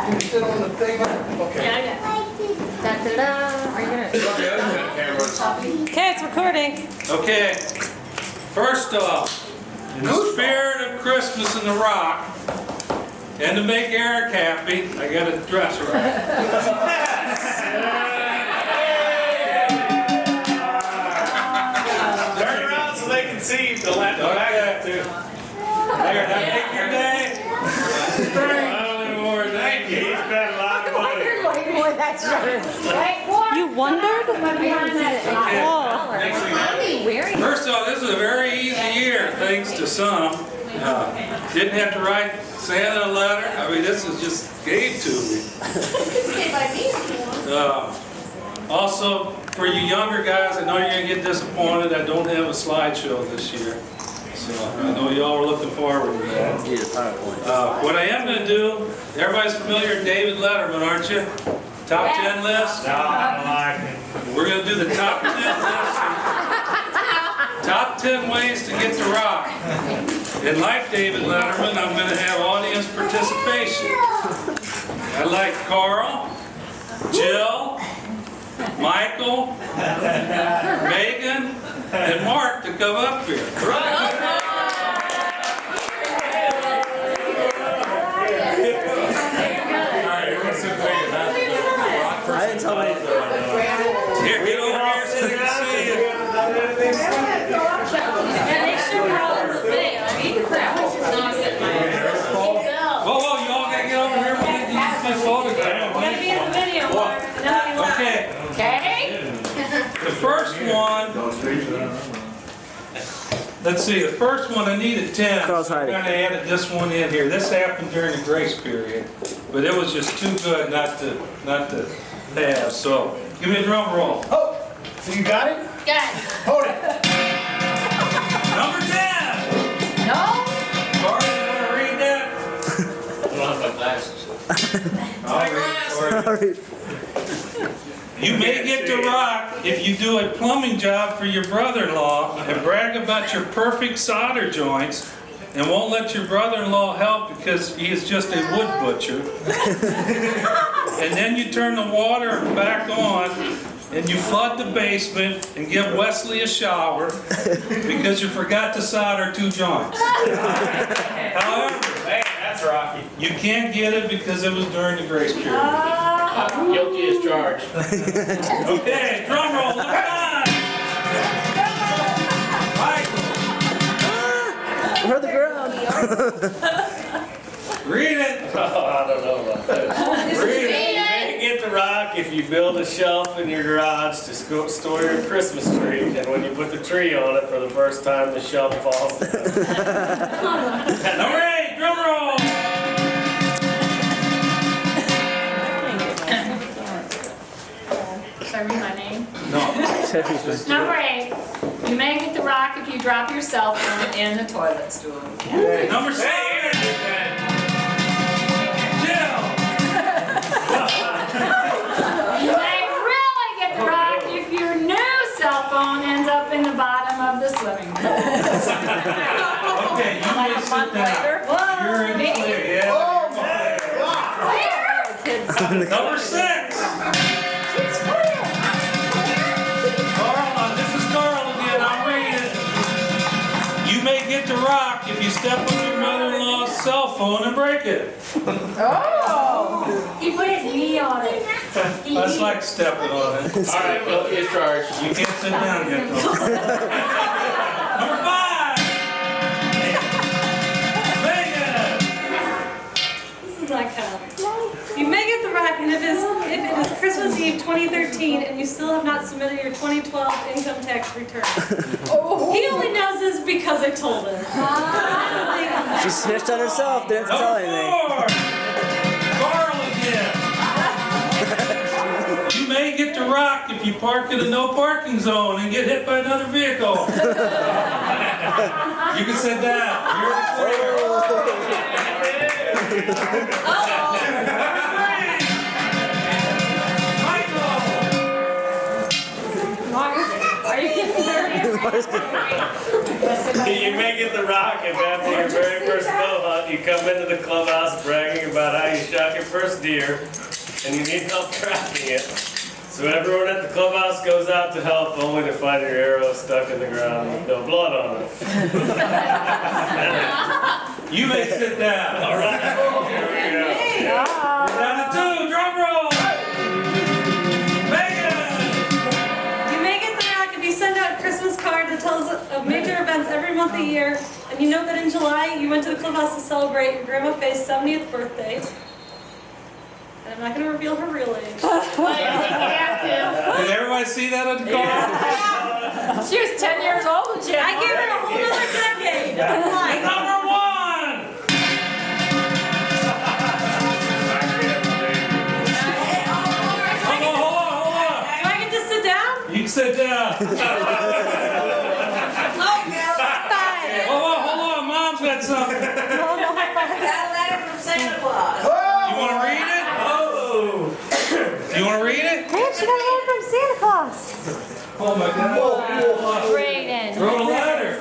Can you sit on the thing? Okay. Yeah, I got it. Da-da-da. Are you gonna? Okay, it's recording. Okay, first off, in the spirit of Christmas in the Rock, and to make Eric happy, I got a dress right. Turn around so they can see the back too. There, did I make your day? I don't even worry, thank you. He spent a lot of money. You wondered? Oh. First off, this is a very easy year, thanks to some. Didn't have to write Santa a letter. I mean, this is just gave to me. Also, for you younger guys, I know you're going to get disappointed. I don't have a slideshow this year. So I know y'all are looking forward to that. What I am going to do, everybody's familiar with David Letterman, aren't you? Top 10 list? No, I don't like it. We're going to do the top 10 list. Top 10 ways to get to rock. And like David Letterman, I'm going to have audience participation. I'd like Carl, Jill, Michael, Megan, and Mark to come up here. I didn't tell my. Here, get over here so they can see you. Whoa, whoa, you all gotta get over here. We need to use my photograph. Okay. The first one, let's see, the first one I needed 10. Carl's So I hiding. kind of added this one in here. This happened during the grace period, but it was just too good not to have. So give me a drum roll. Oh, so you got it? Hold it. Number 10. No? Carl, you want to read that? I don't have my glasses. I'll read it for you. You may get to rock if you do a plumbing job for your brother-in-law and brag about your perfect solder joints and won't let your brother-in-law help because he is just a wood butcher. And then you turn the water back on and you flood the basement and give Wesley a shower because you forgot to solder 2 joints. However, Hey, that's Rocky. you can't get it because it was during the grace period. Guilty as charged. Okay, drum roll, number 9. Michael, We're on the ground. read it. Oh, I don't know about that. Read it. You may get the rock if you build a shelf in your garage to store your Christmas tree, and when you put the tree on it for the first time, the shelf falls down. Number 8, drum roll. Should I read my name? No. Number 8. You may get the rock if you drop your cell phone in the toilet stool. Number 7. Jill. You may really get the rock if your new cell phone ends up in the bottom of the swimming pool. Okay, you may sit down. You're in the clear. Yeah. Number 6. Carl, this is Carl again. I'm reading. You may get to rock if you step on your mother-in-law's cell phone and break it. He put his knee on it. That's like stepping on it. All right, guilty as charged. You can't sit down yet, though. Number 5. Megan. This is like you may get the rock, and if it is Christmas Eve 2013 and you still have not submitted your 2012 income tax return. He only knows this because I told him. She snitched on herself. Didn't have to tell Number anything. 4. Carl again. You may get to rock if you park in a no parking zone and get hit by another vehicle. You can sit down. You're in the clear. Are you kidding me? You may get the rock if after your very first bow hunt, you you come into the clubhouse bragging about how you shot your first deer and you need help tracking it. So everyone at the clubhouse goes out to help, only to find your arrow stuck in the ground with no blood on it. You may sit down. All right. Here we go. Down to 2, drum roll. Megan! You may get the rock if you send out a Christmas card that tells of major events every month of the year, and you know that in July you went to the clubhouse to celebrate your Grandma Faye's 70th birthday. And I'm not going to reveal her real age. Did everybody see that on the card? She was 10 years old when she had I gave her a whole other decade of life. Number 1! Hold on. Do I get to sit down? You can sit down. Hold on, Mom's got something. You want to read it? You want to read it? Damn, she got a letter from Santa Claus. Oh my God. Brayden. Wrote a letter.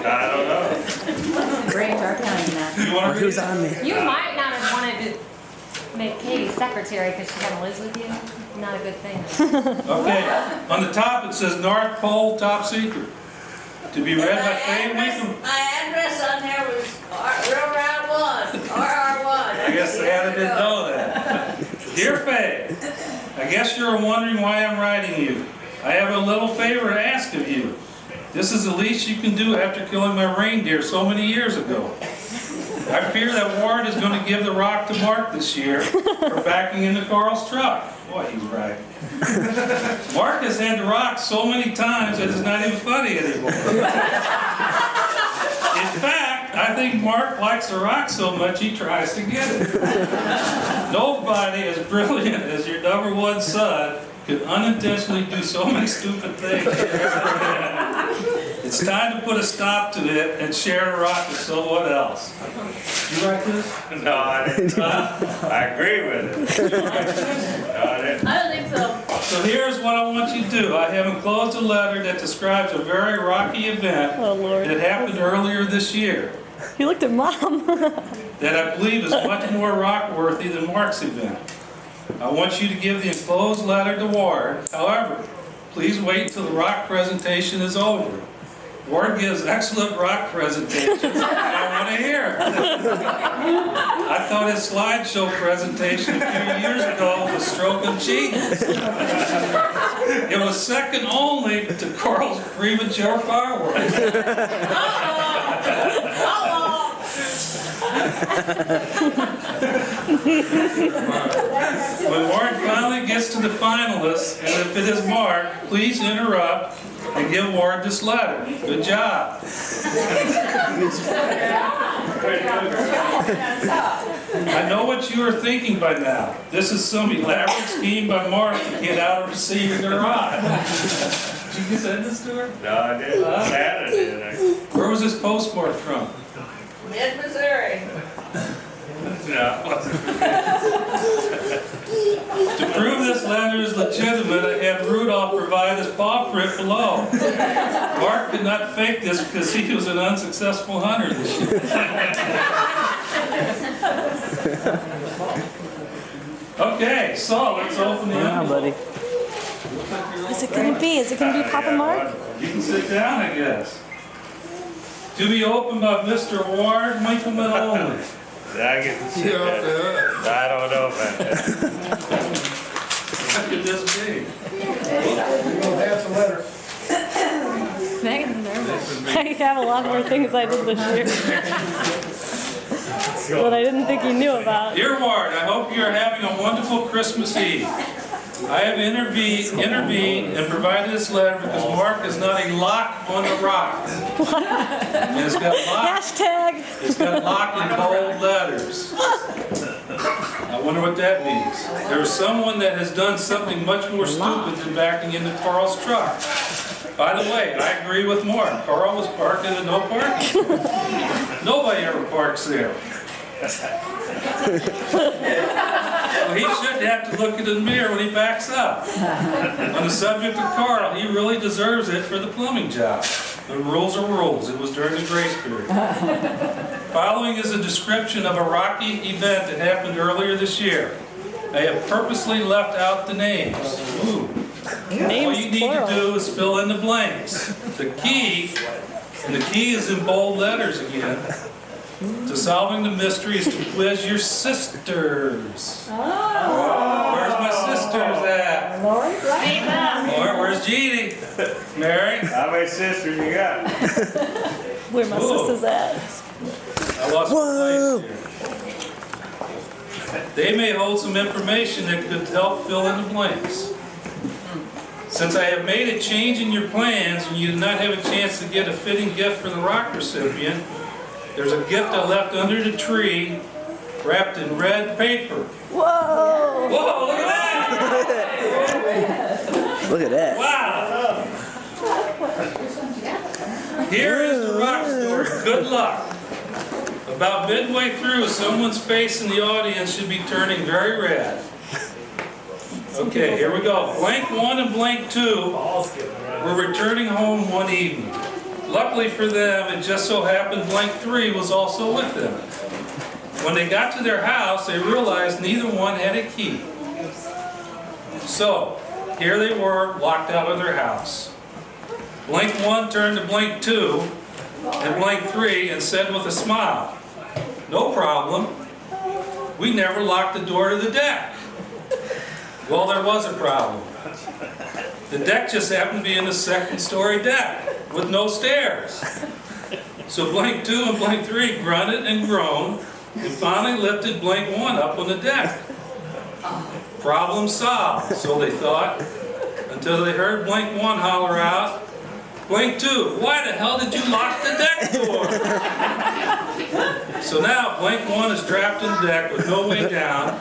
I don't know. Brayden's our county now. You want to read Who's it? on me? You might not have wanted to make Katie secretary because she kind of lives with you. Not a good thing. Okay. On the top it says North Pole Top Secret. To be read by Faye Winkelmann. My address on there was Real Round 1, RR1. I guess the editor didn't know that. Dear Faye, I guess you're wondering why I'm writing you. I have a little favor to ask of you. This is the least you can do after killing my reindeer so many years ago. I fear that Ward is going to give the rock to Mark this year for backing into Carl's truck. Boy, he's right. Mark has had the rock so many times that it's not even funny anymore. In fact, I think Mark likes the rock so much he tries to get it. Nobody as brilliant as your number 1 son could unintentionally do so many stupid things. It's time to put a stop to it and share the rock with someone else. You write this? No, I didn't. I agree with it. No, I didn't. I don't think so. So here's what I want you to do. I have enclosed a letter that describes a very rocky event that happened earlier this year He looked at Mom. that I believe is much more rock-worthy than Mark's event. I want you to give the enclosed letter to Ward. However, please wait until the rock presentation is over. Ward gives excellent rock presentations, and I want to hear it. I thought his slideshow presentation a few years ago was stroking cheeks. It was second only to Carl's premature fireworks. When Mark finally gets to the finalists, and if it is Mark, please interrupt and give Ward this letter. Good job. I know what you are thinking by now. This is some elaborate scheme by Mark to get out of receiving the rock. Did you send this to her? No, I didn't. Santa did. Where was this postmark from? Mid-Missouri. No. To prove this letter is legitimate, I had Rudolph provide his paw print below. Mark could not fake this because he was an unsuccessful hunter this year. Okay, so let's open the Yeah, envelope. buddy. Is it gonna be? Is it gonna be Papa Mark? You can sit down, I guess. To be opened by Mr. Ward Winkelmann only. I get to sit there. I don't know about that. What could this be? We're gonna pass the letter. Megan's nervous. I have a lot more things I did this year that I didn't think you knew about. Dear Ward, I hope you are having a wonderful Christmas Eve. I have intervened and provided this letter because Mark is not a lock on the rock. And it's got lock. Hashtag. It's got lock in bold letters. I wonder what that means. There's someone that has done something much more stupid than backing into Carl's truck. By the way, I agree with Mark. Carl was parked in a no parking. Nobody ever parks there. Well, he shouldn't have to look in the mirror when he backs up. On the subject of Carl, he really deserves it for the plumbing job. The rules are rules. It was during the grace period. Following is a description of a rocky event that happened earlier this year. I have purposely left out the names. Ooh. All you need to do is fill in the blanks. The key, and the key is in bold letters again, to solving the mystery is to quiz your sisters. Where's my sisters at? Lauren, where's Jeannie? Mary? How many sisters you got? Where my sister's at? I lost my place here. They may hold some information that could help fill in the blanks. Since I have made a change in your plans and you do not have a chance to get a fitting gift for the rock recipient, there's a gift I left under the tree wrapped in red paper. Whoa! Whoa, look at that! Look at that. Wow! Here is the rock story. Good luck. About midway through, someone's face in the audience should be turning very red. Okay, here we go. Blank 1 and blank 2 were returning home one evening. Luckily for them, it just so happened blank 3 was also with them. When they got to their house, they realized neither one had a key. So, here they were, locked out of their house. Blank 1 turned to blank 2 and blank 3 and said with a smile, "No problem. We never locked the door to the deck." Well, there was a problem. The deck just happened to be in a second-story deck with no stairs. So blank 2 and blank 3 grunted and groaned and finally lifted blank 1 up on the deck. Problem solved, so they thought, until they heard blank 1 holler out, "Blank 2, why the hell did you lock the deck door?" So now blank 1 is trapped in the deck with no way down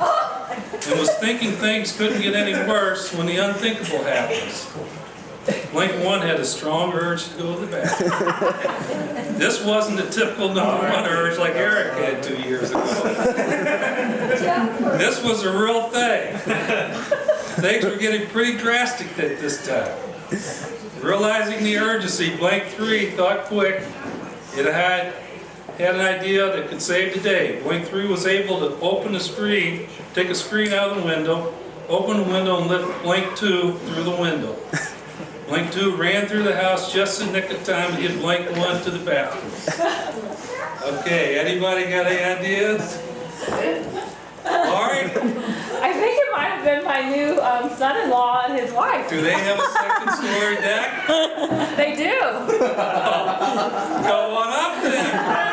and was thinking things couldn't get any worse when the unthinkable happens. Blank 1 had a strong urge to go to the bathroom. This wasn't the typical #1 urge like Eric had 2 years ago. This was a real thing. Things were getting pretty drastic at this time. Realizing the urgency, blank 3 thought quick. It had an idea that could save the day. Blank 3 was able to open the screen, take a screen out of the window, open the window and lift blank 2 through the window. Blank 2 ran through the house just in the nick of time to get blank 1 to the bathroom. Okay, anybody got any ideas? Laurie? I think it might have been my new son-in-law and his wife. Do they have a second-story deck? They do. Go on up then.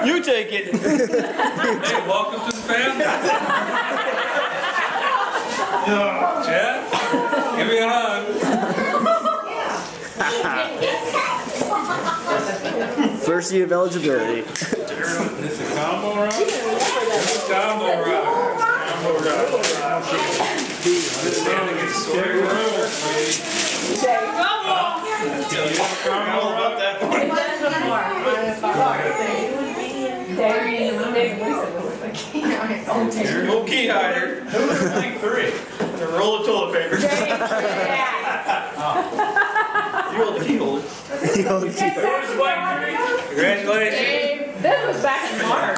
You take it. Hey, welcome to the family. Chad, give me a hug. First year of eligibility. This is combo rock? This is combo rock. Combo rock. Standing in story room. Combo about that one. No key hider. Who was blank 3? A roll of toilet paper. You hold the key holder. Congratulations. This was back in March.